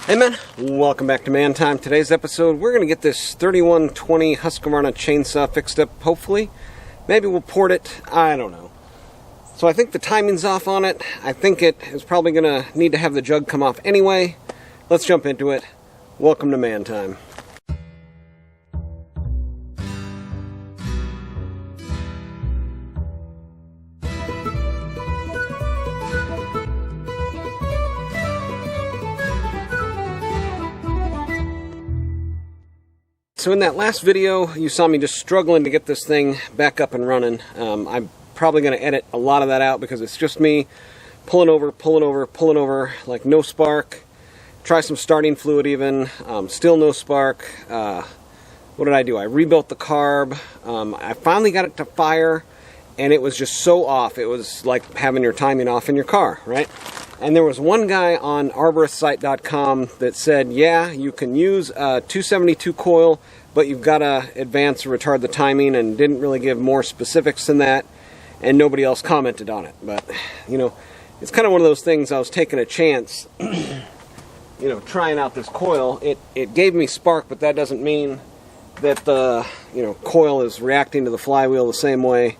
Hey man, welcome back to Man Time. Today's episode, we're going to get this 3120 Husqvarna chainsaw fixed up, hopefully. Maybe we'll port it, I don't know. So I think the timing's off on it. I think it is probably going to need to have the jug come off anyway. Let's jump into it. Welcome to Man Time. So in that last video, you saw me just struggling to get this thing back up and running. I'm probably going to edit a lot of that out because it's just me pulling over, like no spark. Try some starting fluid even, still no spark. What did I do? I rebuilt the carb. I finally got it to fire, and it was just so off. It was like having your timing off in your car, right? And there was one guy on arboristsite.com that said, yeah, you can use a 272 coil, but you've got to advance or retard the timing, and didn't really give more specifics than that, and nobody else commented on it. But, you know, it's kind of one of those things. I was taking a chance, you know, trying out this coil. It gave me spark, but that doesn't mean that the, you know, coil is reacting to the flywheel the same way.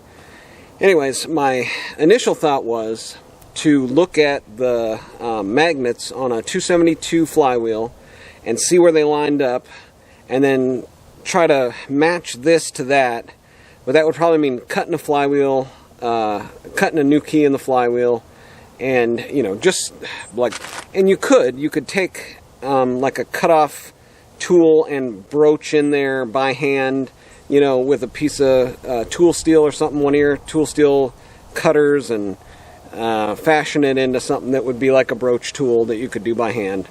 Anyways, my initial thought was to look at the magnets on a 272 flywheel and see where they lined up, and then try to match this to that. But that would probably mean cutting a flywheel, cutting a new key in the flywheel, and, you know, just like, and you could take like a cutoff tool and broach in there by hand, you know, with a piece of tool steel or something, one of your tool steel cutters, and fashion it into something that would be like a broach tool that you could do by hand.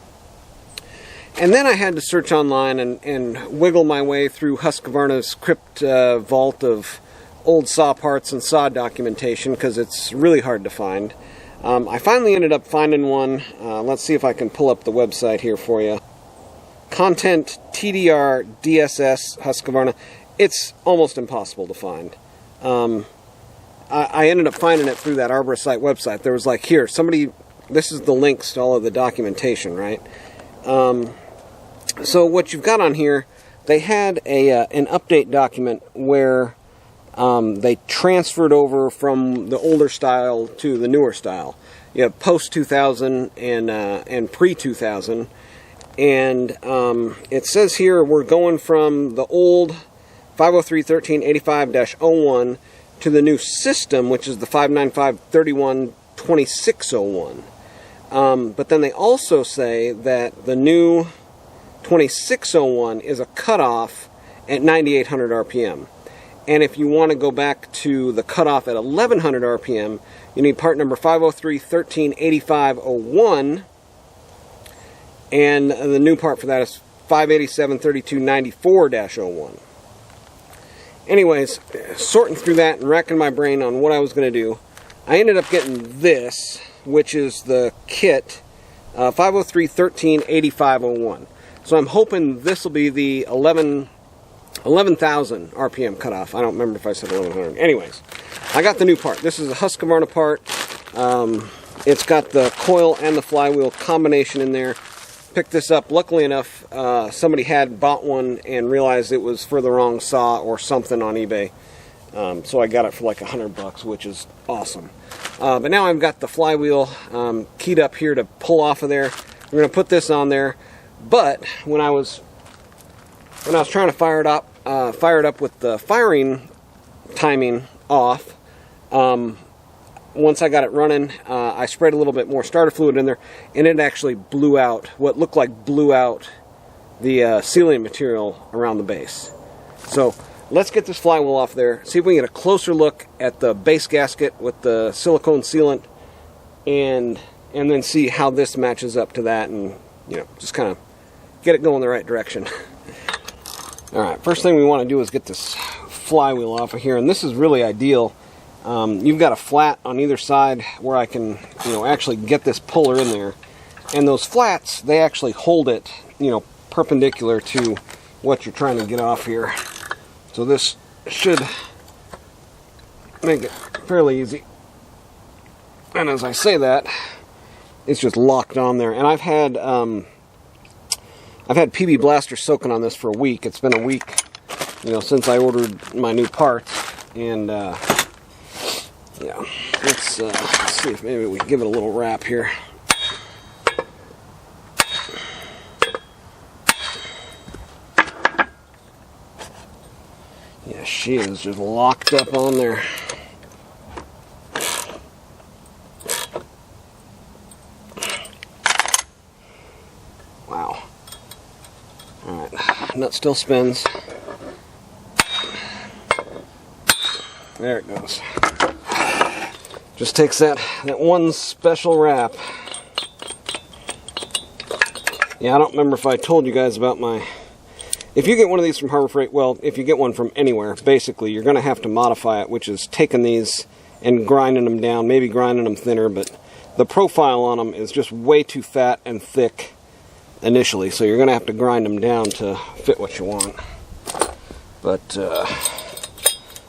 And then I had to search online and wiggle my way through Husqvarna's crypt vault of old saw parts and saw documentation, because it's really hard to find. I finally ended up finding one. Let's see if I can pull up the website here for you. Content TDR DSS Husqvarna. It's almost impossible to find. I ended up finding it through that Arborist site website. There was like, here, somebody, this is the links to all of the documentation, right? So what you've got on here, they had an update document where they transferred over from the older style to the newer style. You have post-2000 and pre-2000. And it says here we're going from the old 503.13.85-01 to the new system, which is the 595.31.2601. But then they also say that the new 2601 is a cutoff at 9,800 RPM. And if you want to go back to the cutoff at 1,100 RPM, you need part number 503.13.85.01. And the new part for that is 587.32.94-01. Anyways, sorting through that and racking my brain on what I was going to do, I ended up getting this, which is the kit, 503.13.85.01. So I'm hoping this will be the 11,000 RPM cutoff. I don't remember if I said 1,100. Anyways, I got the new part. This is a Husqvarna part. It's got the coil and the flywheel combination in there. Picked this up. Luckily enough, somebody had bought one and realized it was for the wrong saw or something on eBay. So I got it for like $100, which is awesome. But now I've got the flywheel keyed up here to pull off of there. We're going to put this on there. But when I was trying to fire it up with the firing timing off, once I got it running, I sprayed a little bit more starter fluid in there, and it actually blew out the sealing material around the base. So let's get this flywheel off there, see if we can get a closer look at the base gasket with the silicone sealant, and then see how this matches up to that, and, you know, just kind of get it going the right direction. Alright, first thing we want to do is get this flywheel off of here, and this is really ideal. You've got a flat on either side where I can, you know, actually get this puller in there. And those flats, they actually hold it, you know, perpendicular to what you're trying to get off here. So this should make it fairly easy. And as I say that, it's just locked on there. And I've had I've had PB Blaster soaking on this for a week. It's been a week, since I ordered my new parts. And, yeah, let's see if maybe we can give it a little wrap here. Yeah, she is just locked up on there. Wow. Alright, nut still spins. There it goes. Just takes that one special wrap. Yeah, I don't remember if I told you guys about my... If you get one of these from Harbor Freight, well, if you get one from anywhere, basically, you're going to have to modify it, which is taking these and grinding them down, maybe grinding them thinner, but the profile on them is just way too fat and thick initially, so you're going to have to grind them down to fit what you want. But,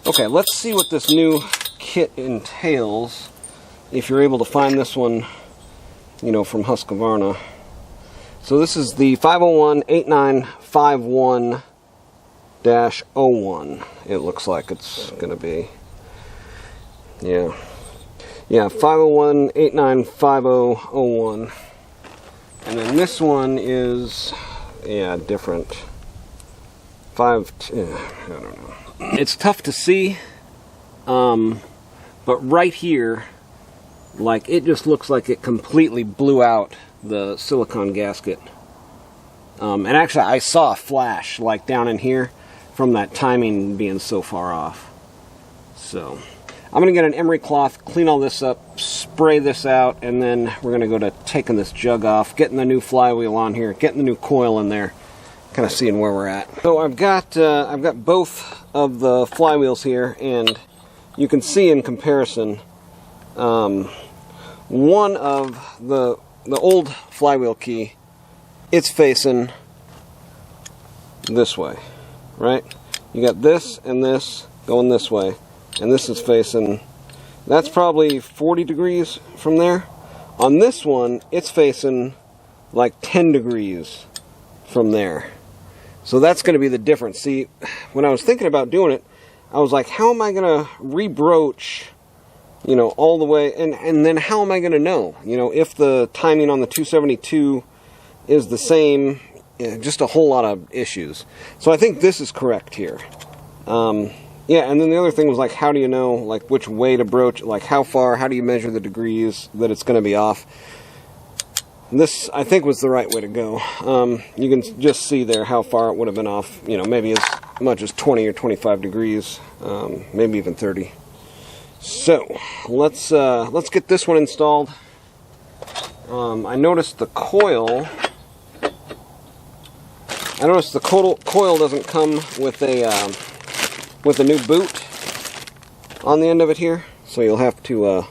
okay, let's see what this new kit entails, if you're able to find this one, from Husqvarna. So this is the 501-8951-01, it looks like it's going to be. Yeah, 501-8950-01. And then this one is, different. I don't know. It's tough to see, but right here, like, it just looks like it completely blew out the silicone gasket. And actually, I saw a flash, like, down in here from that timing being so far off. So, I'm going to get an emery cloth, clean all this up, spray this out, and then we're going to go to taking this jug off, getting the new flywheel on here, getting the new coil in there, kind of seeing where we're at. So I've got both of the flywheels here, and you can see in comparison, one of the old flywheel key, it's facing this way, right? You got this and this going this way, and this is facing, that's probably 40 degrees from there. On this one, it's facing like 10 degrees from there. So that's going to be the difference. See, when I was thinking about doing it, I was like, how am I going to rebroach, all the way, and then how am I going to know, if the timing on the 272 is the same, just a whole lot of issues. So I think this is correct here. Yeah, and then the other thing was, like, how do you know, like, which way to broach, like, how do you measure the degrees that it's going to be off? This, I think, was the right way to go. You can just see there how far it would have been off, maybe as much as 20 or 25 degrees, maybe even 30. So, let's get this one installed. I noticed the coil doesn't come with a new boot on the end of it here, so you'll have to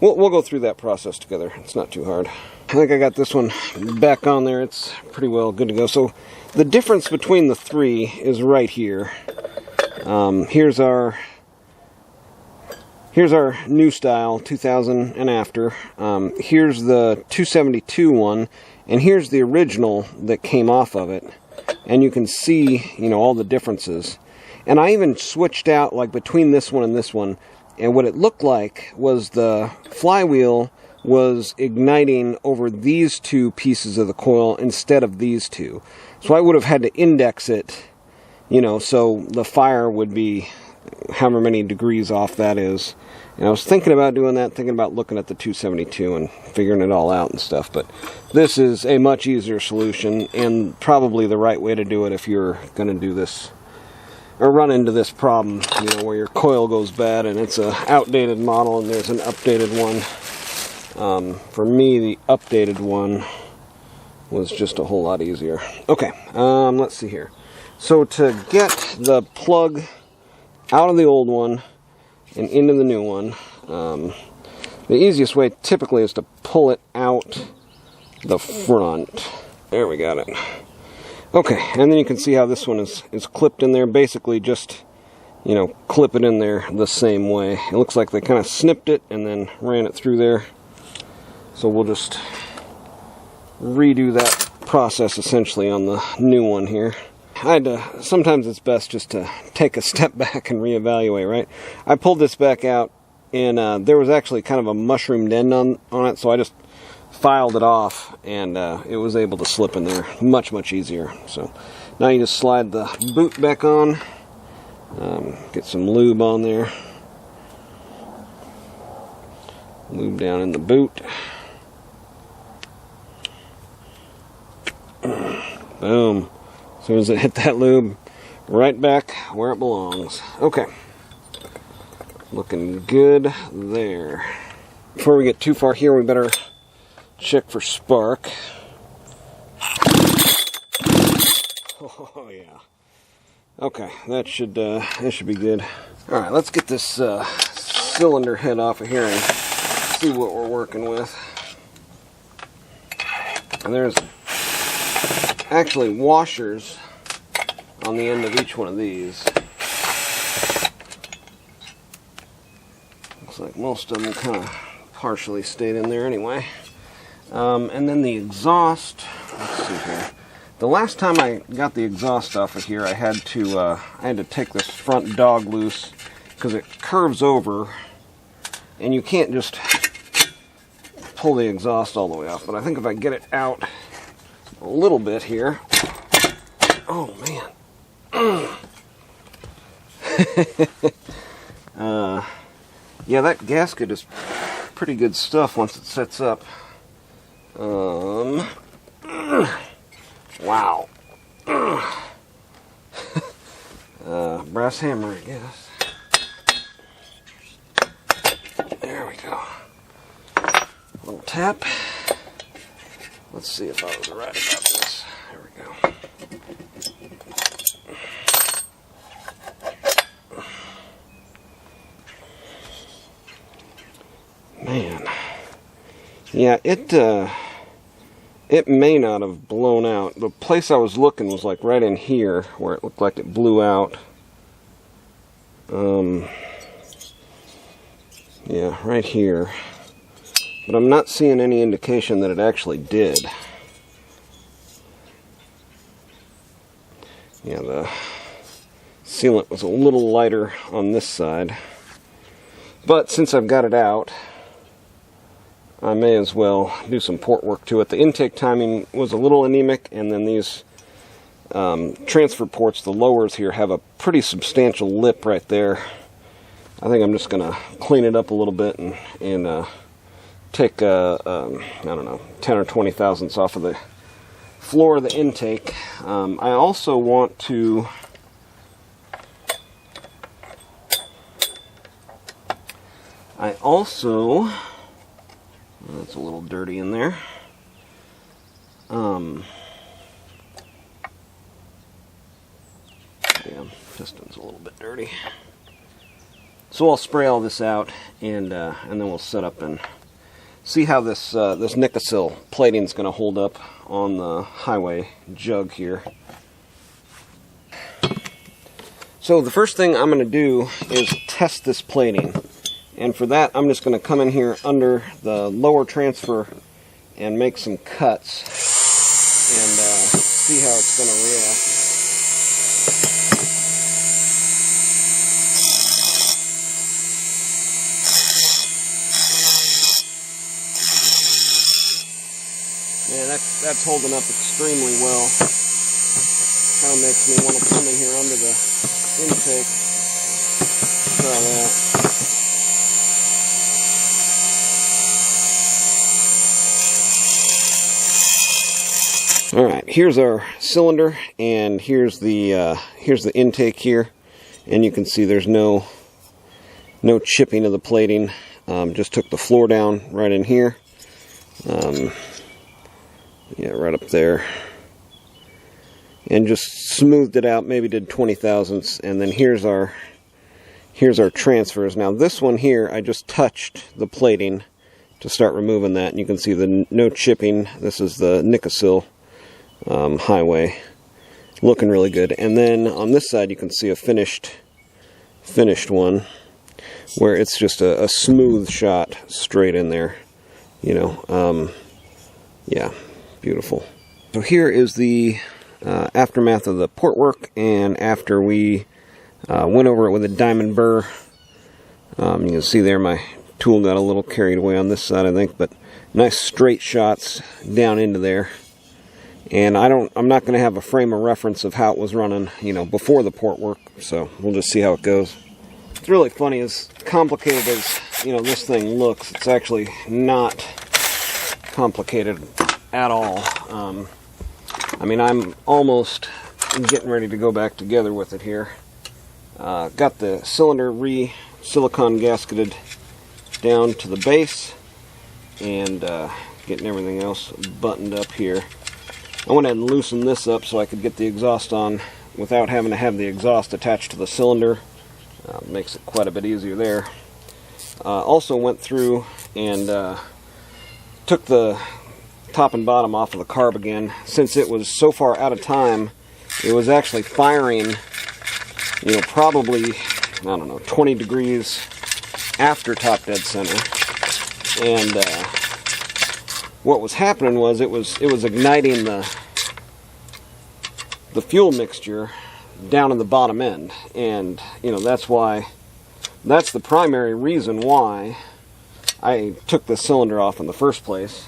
we'll go through that process together. It's not too hard. I think I got this one back on there. It's pretty well good to go. So the difference between the three is right here. Here's our new style 2000 and after. Here's the 272 one, and here's the original that came off of it. And you can see, all the differences. And I even switched out, like, between this one and this one, and what it looked like was the flywheel was igniting over these two pieces of the coil instead of these two. So I would have had to index it, so the fire would be however many degrees off that is. And I was thinking about doing that, thinking about looking at the 272 and figuring it all out and stuff. But this is a much easier solution and probably the right way to do it if you're going to do this or run into this problem, where your coil goes bad and it's an outdated model and there's an updated one. For me, the updated one was just a whole lot easier. Okay, let's see here. So to get the plug out of the old one and into the new one, the easiest way typically is to pull it out the front. There, we got it. Okay, and then you can see how this one is clipped in there. Basically just, clip it in there the same way. It looks like they kind of snipped it and then ran it through there. So we'll just redo that process essentially on the new one here. Sometimes it's best just to take a step back and reevaluate, right? I pulled this back out, and there was actually kind of a mushroomed end on it, so I just filed it off, and it was able to slip in there much easier. So now you just slide the boot back on, get some lube on there, lube down in the boot. Boom. As soon as it hit that lube, right back where it belongs. Okay. Looking good there. Before we get too far here, we better check for spark. Oh yeah. Okay, that should be good. All right, let's get this cylinder head off of here and see what we're working with. And there's actually washers on the end of each one of these. Looks like most of them kind of partially stayed in there anyway. And then the exhaust, let's see here. The last time I got the exhaust off of here, I had to take this front dog loose because it curves over, and you can't just pull the exhaust all the way off. But I think if I get it out a little bit here, oh man, yeah, that gasket is pretty good stuff once it sets up. Wow. Brass hammer, I guess. There we go. Little tap. Let's see if I was right about this. There we go. Man. Yeah, it may not have blown out. The place I was looking was like right in here where it looked like it blew out. Yeah, right here. But I'm not seeing any indication that it actually did. Yeah, the sealant was a little lighter on this side. But since I've got it out, I may as well do some port work to it. The intake timing was a little anemic, and then these transfer ports, the lowers here, have a pretty substantial lip right there. I think I'm just going to clean it up a little bit and take, I don't know, 10 or 20 thousandths off of the floor of the intake. I also want to that's a little dirty in there. Yeah, piston's a little bit dirty. So I'll spray all this out, and then we'll set up and see how this this Nickel plating is going to hold up on the Hyway jug here. So the first thing I'm going to do is test this plating. And for that, I'm just going to come in here under the lower transfer and make some cuts and see how it's going to react. Yeah, that's holding up extremely well. Kind of makes me want to come in here under the intake. Try that. Alright, here's our cylinder, and here's the intake here, and you can see there's no chipping of the plating. Just took the floor down right in here. Yeah, right up there. And just smoothed it out, maybe did 20 thousandths, and then here's our transfers. Now this one here, I just touched the plating to start removing that, and you can see the no chipping. This is the Nickel Hyway, looking really good. And then on this side you can see a finished one where it's just a smooth shot straight in there, you know. Yeah, beautiful. So here is the aftermath of the port work, and after we went over it with a diamond burr. You can see there my tool got a little carried away on this side, I think, but nice straight shots down into there. And I'm not going to have a frame of reference of how it was running, before the port work, so we'll just see how it goes. It's really funny, as complicated as, this thing looks, it's actually not complicated at all. I'm almost getting ready to go back together with it here. Got the cylinder silicone gasketed down to the base, and getting everything else buttoned up here. I went ahead and loosened this up so I could get the exhaust on without having to have the exhaust attached to the cylinder. Makes it quite a bit easier there. Also went through and took the top and bottom off of the carb again. Since it was so far out of time, it was actually firing, probably, 20 degrees after top dead center. And what was happening was it was igniting the fuel mixture down in the bottom end, and that's the primary reason why I took the cylinder off in the first place,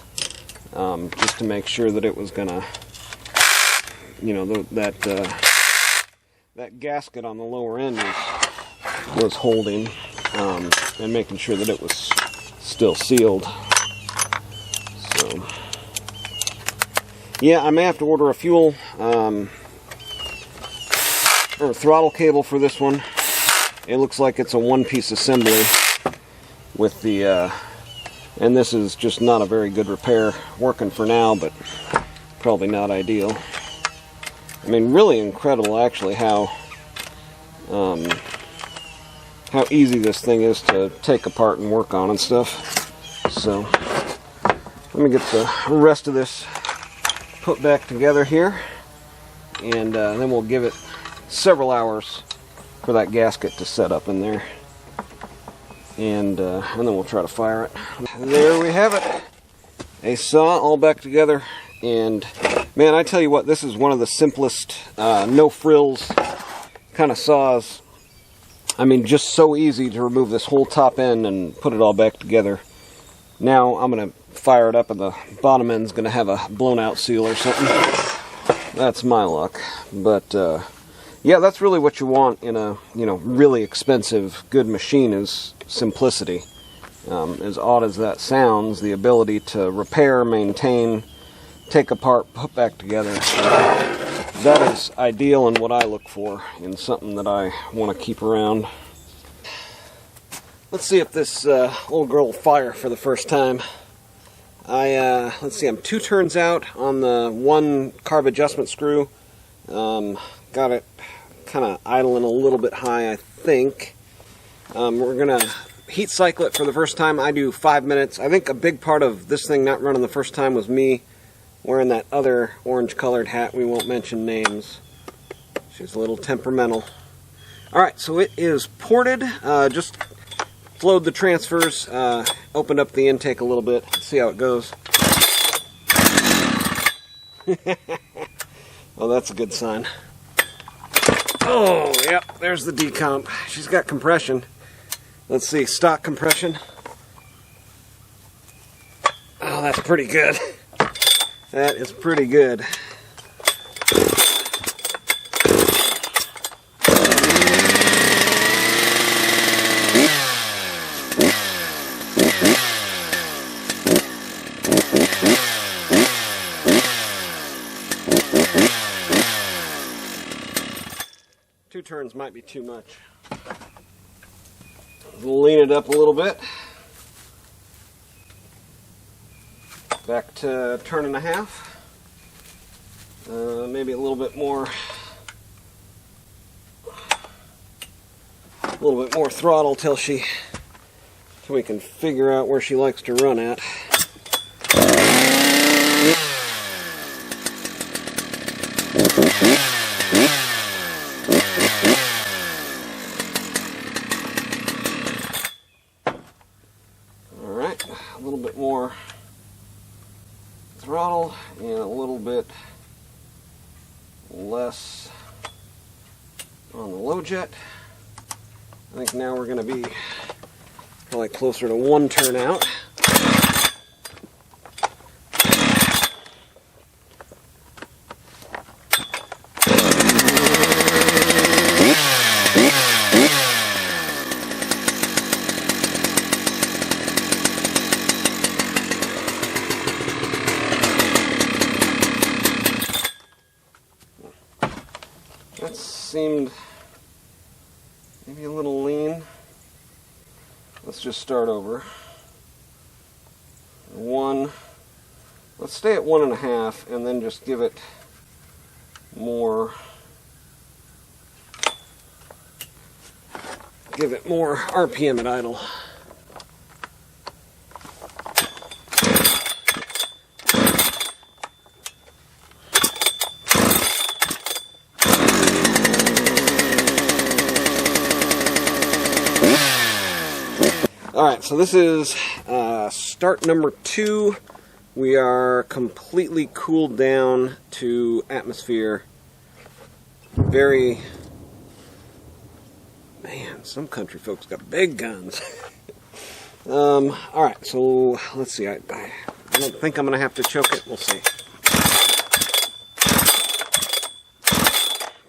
just to make sure that it was gonna, that gasket on the lower end was holding, and making sure that it was still sealed. So yeah, I may have to order a fuel or throttle cable for this one. It looks like it's a one-piece assembly with the and this is just not a very good repair. Working for now, but probably not ideal. Really incredible actually how easy this thing is to take apart and work on and stuff. So let me get the rest of this put back together here, and then we'll give it several hours for that gasket to set up in there, and then we'll try to fire it. There we have it, a saw all back together. And man, I tell you what, this is one of the simplest no frills kind of saws. Just so easy to remove this whole top end and put it all back together. Now I'm going to fire it up, and the bottom end's going to have a blown out seal or something. That's my luck. But yeah, that's really what you want in a really expensive good machine, is simplicity. As odd as that sounds, the ability to repair, maintain, take apart, put back together. That is ideal and what I look for in something that I want to keep around. Let's see if this old girl will fire for the first time. Let's see, I'm 2 turns out on the 1 carb adjustment screw. Got it kind of idling a little bit high, I think. We're going to heat cycle it for the first time. I do 5 minutes. I think a big part of this thing not running the first time was me wearing that other orange colored hat. We won't mention names. She's a little temperamental. Alright, so it is ported. Just flowed the transfers, opened up the intake a little bit. Let's see how it goes. Oh, that's a good sign. Oh, yep, there's the decomp. She's got compression. Let's see, stock compression. Oh, that's pretty good. That is pretty good. Two turns might be too much. Lean it up a little bit. Back to turn and a half. Maybe a little bit more. A little bit more throttle till we can figure out where she likes to run at. Alright, a little bit more throttle and a little bit less on the low jet. I think now we're going to be probably closer to 1 turnout. That seemed maybe a little lean. Let's just start over. 1. Let's stay at 1.5 and then just give it more. Give it more RPM at idle. Alright, so this is start number 2. We are completely cooled down to atmosphere. Man, some country folks got big guns. Alright, so let's see. I don't think I'm going to have to choke it. We'll see.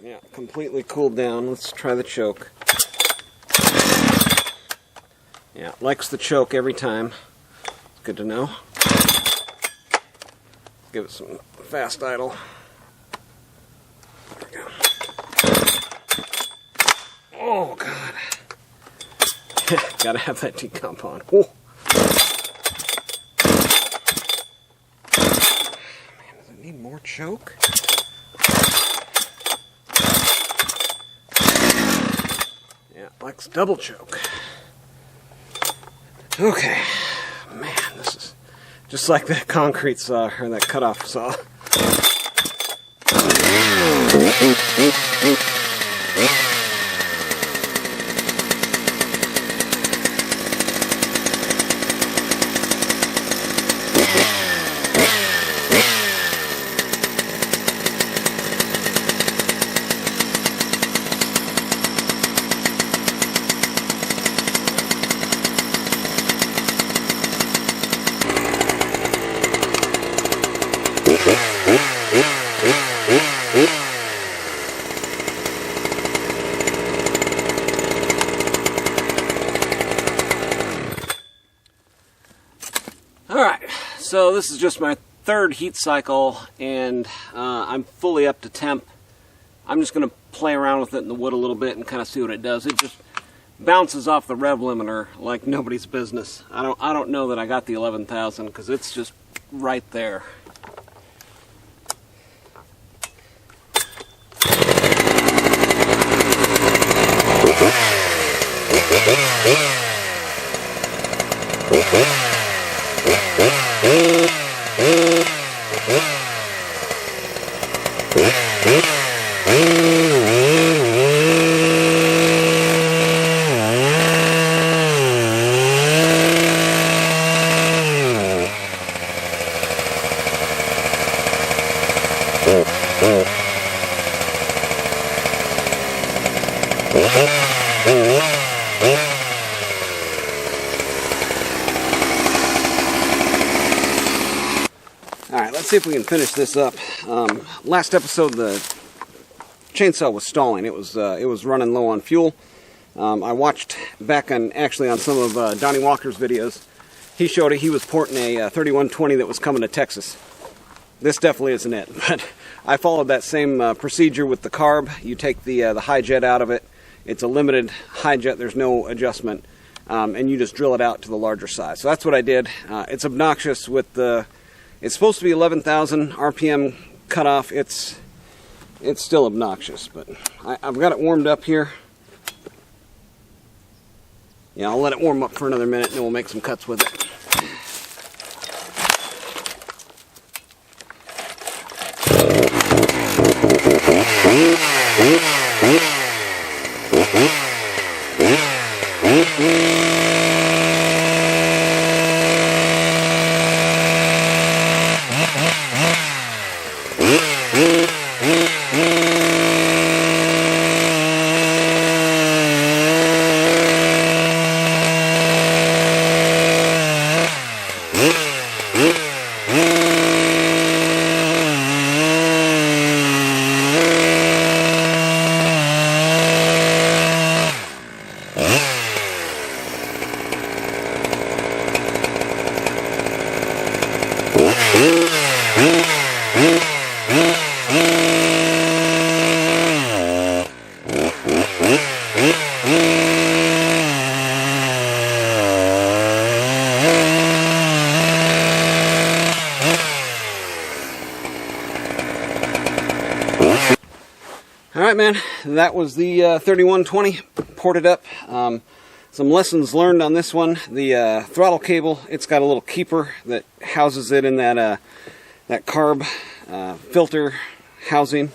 Yeah, completely cooled down. Let's try the choke. Yeah, likes the choke every time. Good to know. Give it some fast idle. There we go. Oh, God. Gotta have that decomp on. Oh. Man, does it need more choke? Yeah, likes double choke. Okay, man, this is just like that concrete saw, or that cutoff saw. Alright, so this is just my 3rd heat cycle, and I'm fully up to temp. I'm just going to play around with it in the wood a little bit and kind of see what it does. It just bounces off the rev limiter like nobody's business. I don't know that I got the 11,000 because it's just right there. Alright, let's see if we can finish this up. Last episode the chainsaw was stalling. It was running low on fuel. I watched back on some of Donnie Walker's videos. He showed it. He was porting a 3120 that was coming to Texas. This definitely isn't it, but I followed that same procedure with the carb. You take the high jet out of it. It's a limited high jet. There's no adjustment, and you just drill it out to the larger size. So that's what I did. It's obnoxious with the. It's supposed to be 11,000 RPM cutoff. It's still obnoxious, but I've got it warmed up here. Yeah, I'll let it warm up for another minute, and then we'll make some cuts with it. Alright, man, that was the 3120 ported up. Some lessons learned on this one. The throttle cable, it's got a little keeper that houses it in that carb filter housing.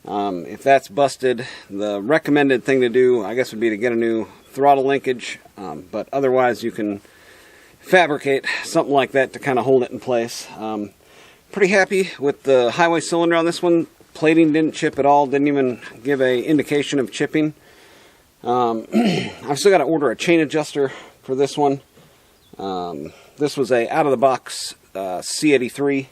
If that's busted, the recommended thing to do, I guess, would be to get a new throttle linkage, but otherwise you can fabricate something like that to kind of hold it in place. Pretty happy with the Hyway cylinder on this one. Plating didn't chip at all, didn't even give an indication of chipping. I've still got to order a chain adjuster for this one. This was a out-of-the-box C83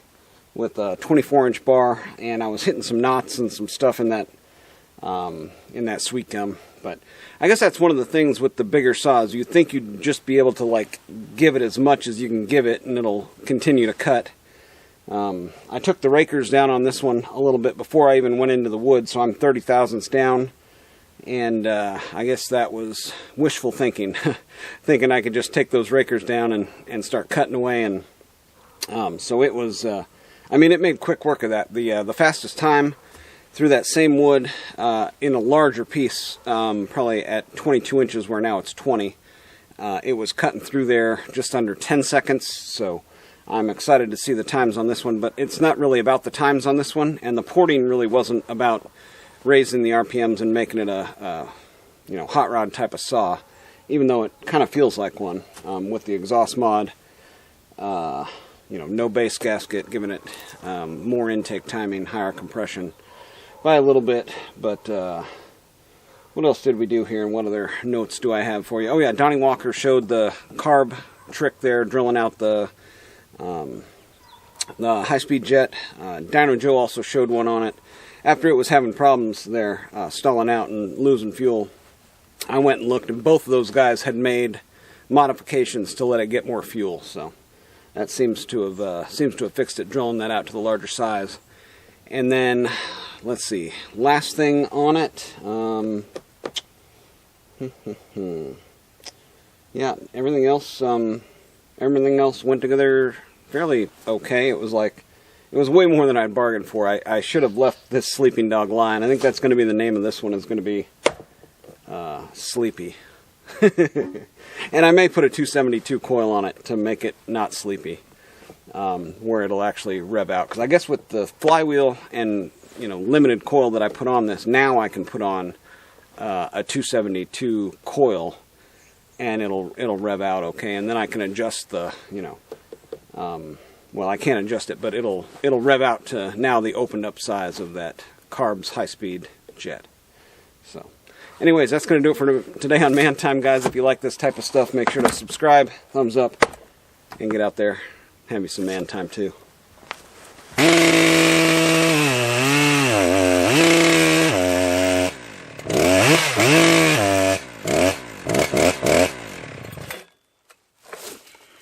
with a 24-inch bar, and I was hitting some knots and some stuff in that sweet gum. But I guess that's one of the things with the bigger saws. You think you'd just be able to like give it as much as you can give it, and it'll continue to cut. I took the rakers down on this one a little bit before I even went into the wood, so I'm 30 thousandths down. And I guess that was wishful thinking, thinking I could just take those rakers down and start cutting away. And so it was, I mean, it made quick work of that. The fastest time through that same wood in a larger piece, probably at 22 inches where now it's 20, it was cutting through there just under 10 seconds. So I'm excited to see the times on this one, but it's not really about the times on this one, and the porting really wasn't about raising the RPMs and making it a hot rod type of saw, even though it kind of feels like one, with the exhaust mod, no base gasket, giving it more intake timing, higher compression by a little bit. But what else did we do here, and what other notes do I have for you? Oh yeah, Donnie Walker showed the carb trick there, drilling out the high-speed jet. Dino Joe also showed one on it. After it was having problems there, stalling out and losing fuel, I went and looked, and both of those guys had made modifications to let it get more fuel. So that seems to have fixed it, drilling that out to the larger size. And then let's see, last thing on it. Yeah, everything else went together fairly okay. It was way more than I'd bargained for. I should have left this Sleeping Dog line. I think that's going to be the name of this one, is going to be Sleepy. And I may put a 272 coil on it to make it not sleepy, where it'll actually rev out. Because I guess with the flywheel and limited coil that I put on this, now I can put on a 272 coil, and it'll rev out okay. And then I can adjust the well, I can't adjust it, but it'll rev out to now the opened up size of that Carbs high-speed jet. So anyways, that's going to do it for today on Man Time, guys. If you like this type of stuff, make sure to subscribe, thumbs up, and get out there, have you some Man Time too.